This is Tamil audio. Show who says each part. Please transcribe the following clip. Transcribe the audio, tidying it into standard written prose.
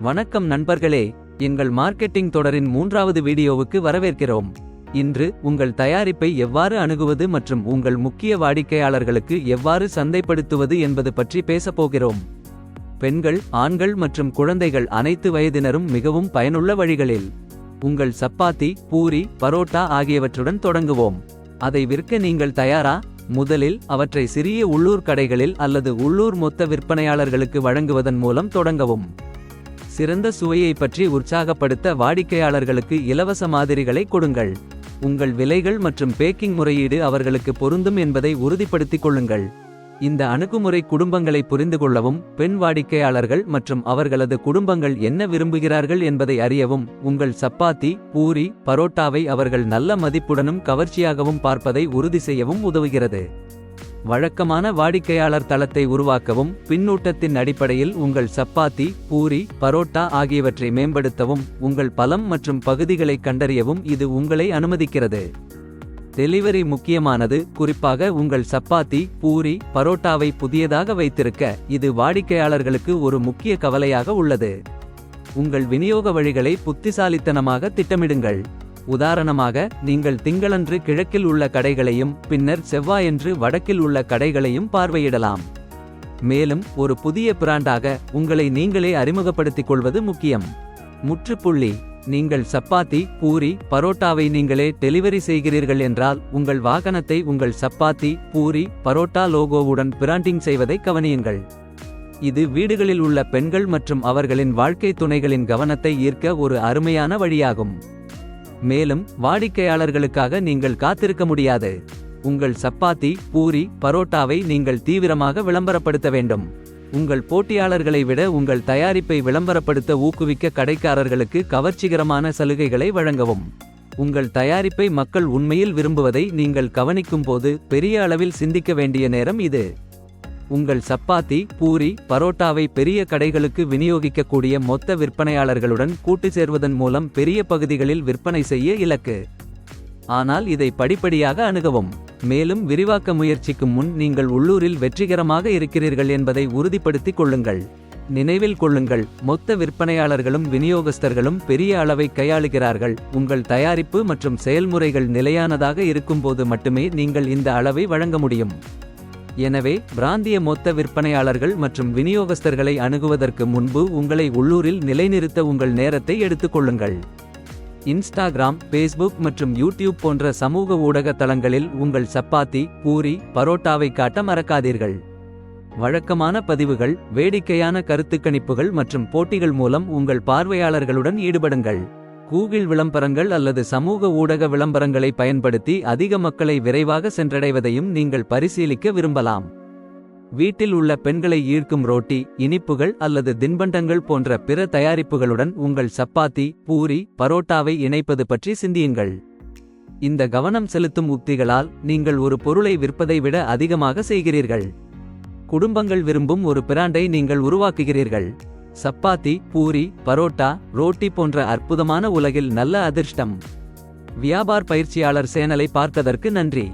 Speaker 1: வணக்கம் நண்பர்களே, எங்கள் மார்க்கெட்டிங் தொடரின் 3வது வீடியோவுக்கு வரவேற்கிறோம். இன்று உங்கள் தயாரிப்பை எவ்வாறு அணுகுவது மற்றும் உங்கள் முக்கிய வாடிக்கையாளர்களுக்கு எவ்வாறு சந்தைப்படுத்துவது என்பது பற்றி பேசப்போகிறோம். பெண்கள், ஆண்கள் மற்றும் குழந்தைகள் அனைத்து வயதினரும் மிகவும் பயனுள்ள வழிகளில் உங்கள் சப்பாத்தி, பூரி, பரோட்டா ஆகியவற்றுடன் தொடங்குவோம். அதை விற்க நீங்கள் தயாரா? முதலில் அவற்றை சிறிய உள்ளூர் கடைகளில் அல்லது உள்ளூர் மொத்த விற்பனையாளர்களுக்கு வழங்குவதன் மூலம் தொடங்கவும். சிறந்த சுவையை பற்றி உற்சாகப்படுத்த வாடிக்கையாளர்களுக்கு இலவச மாதிரிகளை கொடுங்கள். உங்கள் விலைகள் மற்றும் பேக்கிங் முறையீடு அவர்களுக்கு பொருந்தும் என்பதை உறுதிப்படுத்திக் கொள்ளுங்கள். இந்த அணுகுமுறை குடும்பங்களை புரிந்துகொள்ளவும், பெண் வாடிக்கையாளர்கள் மற்றும் அவர்களது குடும்பங்கள் என்ன விரும்புகிறார்கள் என்பதை அறியவும், உங்கள் சப்பாத்தி, பூரி, பரோட்டாவை அவர்கள் நல்ல மதிப்புடனும் கவர்ச்சியாகவும் பார்ப்பதை உறுதி செய்யவும் உதவுகிறது. வழக்கமான வாடிக்கையாளர் தளத்தை உருவாக்கவும், பின்னூட்டத்தின் அடிப்படையில் உங்கள் சப்பாத்தி, பூரி, பரோட்டா ஆகியவற்றை மேம்படுத்தவும், உங்கள் பலம் மற்றும் பகுதிகளை கண்டறியவும் இது உங்களை அனுமதிக்கிறது. டெலிவரி முக்கியமானது, குறிப்பாக உங்கள் சப்பாத்தி, பூரி, பரோட்டாவை புதியதாக வைத்திருக்க இது வாடிக்கையாளர்களுக்கு ஒரு முக்கிய கவலையாக உள்ளது. உங்கள் விநியோக வழிகளை புத்திசாலித்தனமாக திட்டமிடுங்கள். உதாரணமாக, நீங்கள் திங்களன்று கிழக்கில் உள்ள கடைகளையும் பின்னர் செவ்வாயன்று வடக்கில் உள்ள கடைகளையும் பார்வையிடலாம். மேலும் ஒரு புதிய பிராண்டாக உங்களை நீங்களே அறிமுகப்படுத்திக் கொள்வது முக்கியம். முற்றுப்புள்ளி: நீங்கள் சப்பாத்தி, பூரி, பரோட்டாவை நீங்களே டெலிவரி செய்கிறீர்கள் என்றால், உங்கள் வாகனத்தை உங்கள் சப்பாத்தி, பூரி, பரோட்டா லோகோவுடன் பிராண்டிங் செய்வதை கவனியுங்கள். இது வீடுகளில் உள்ள பெண்கள் மற்றும் அவர்களின் வாழ்க்கை துணைகளின் கவனத்தை ஈர்க்க ஒரு அருமையான வழியாகும். மேலும் வாடிக்கையாளர்களுக்காக நீங்கள் காத்திருக்க முடியாது. உங்கள் சப்பாத்தி, பூரி, பரோட்டாவை நீங்கள் தீவிரமாக விளம்பரப்படுத்த வேண்டும். உங்கள் போட்டியாளர்களை விட உங்கள் தயாரிப்பை விளம்பரப்படுத்த ஊக்குவிக்க கடைக்காரர்களுக்கு கவர்ச்சிகரமான சலுகைகளை வழங்கவும். உங்கள் தயாரிப்பை மக்கள் உண்மையில் விரும்புவதை நீங்கள் கவனிக்கும் போது பெரிய அளவில் சிந்திக்க வேண்டிய நேரம் இது. உங்கள் சப்பாத்தி, பூரி, பரோட்டாவை பெரிய கடைகளுக்கு விநியோகிக்கக்கூடிய மொத்த விற்பனையாளர்களுடன் கூட்டு சேர்வதன் மூலம் பெரிய பகுதிகளில் விற்பனை செய்ய இலக்கு. ஆனால் இதை படிப்படியாக அணுகவும். மேலும் விரிவாக்க முயற்சிக்கும் முன் நீங்கள் உள்ளூரில் வெற்றிகரமாக இருக்கிறீர்கள் என்பதை உறுதிப்படுத்திக் கொள்ளுங்கள். நினைவில் கொள்ளுங்கள், மொத்த விற்பனையாளர்களும் விநியோகஸ்தர்களும் பெரிய அளவை கையாளுகிறார்கள். உங்கள் தயாரிப்பு மற்றும் செயல்முறைகள் நிலையானதாக இருக்கும்போது மட்டுமே நீங்கள் இந்த அளவை வழங்க முடியும். எனவே பிராந்திய மொத்த விற்பனையாளர்கள் மற்றும் விநியோகஸ்தர்களை அணுகுவதற்கு முன்பு உங்களை உள்ளூரில் நிலைநிறுத்த உங்கள் நேரத்தை எடுத்துக்கொள்ளுங்கள். இன்ஸ்டாகிராம், ஃபேஸ்புக் மற்றும் யூடியூப் போன்ற சமூக ஊடக தளங்களில் உங்கள் சப்பாத்தி, பூரி, பரோட்டாவை காட்ட மறக்காதீர்கள். வழக்கமான பதிவுகள், வேடிக்கையான கருத்துக்கணிப்புகள் மற்றும் போட்டிகள் மூலம் உங்கள் பார்வையாளர்களுடன் ஈடுபடுங்கள். கூகிள் விளம்பரங்கள் அல்லது சமூக ஊடக விளம்பரங்களை பயன்படுத்தி அதிக மக்களை விரைவாக சென்றடைவதையும் நீங்கள் பரிசீலிக்க விரும்பலாம். வீட்டில் உள்ள பெண்களை ஈர்க்கும் ரோட்டி, இனிப்புகள் அல்லது தின்பண்டங்கள் போன்ற பிற தயாரிப்புகளுடன் உங்கள் சப்பாத்தி, பூரி, பரோட்டாவை இணைப்பது பற்றி சிந்தியுங்கள். இந்த கவனம் செலுத்தும் உத்திகளால் நீங்கள் ஒரு பொருளை விற்பதை விட அதிகமாக செய்கிறீர்கள். குடும்பங்கள் விரும்பும் ஒரு பிராண்டை நீங்கள் உருவாக்குகிறீர்கள். சப்பாத்தி, பூரி, பரோட்டா, ரோட்டி போன்ற அற்புதமான உலகில் நல்ல அதிர்ஷ்டம். வியாபார் பயிற்சியாளர் சேனலை பார்த்ததற்கு நன்றி.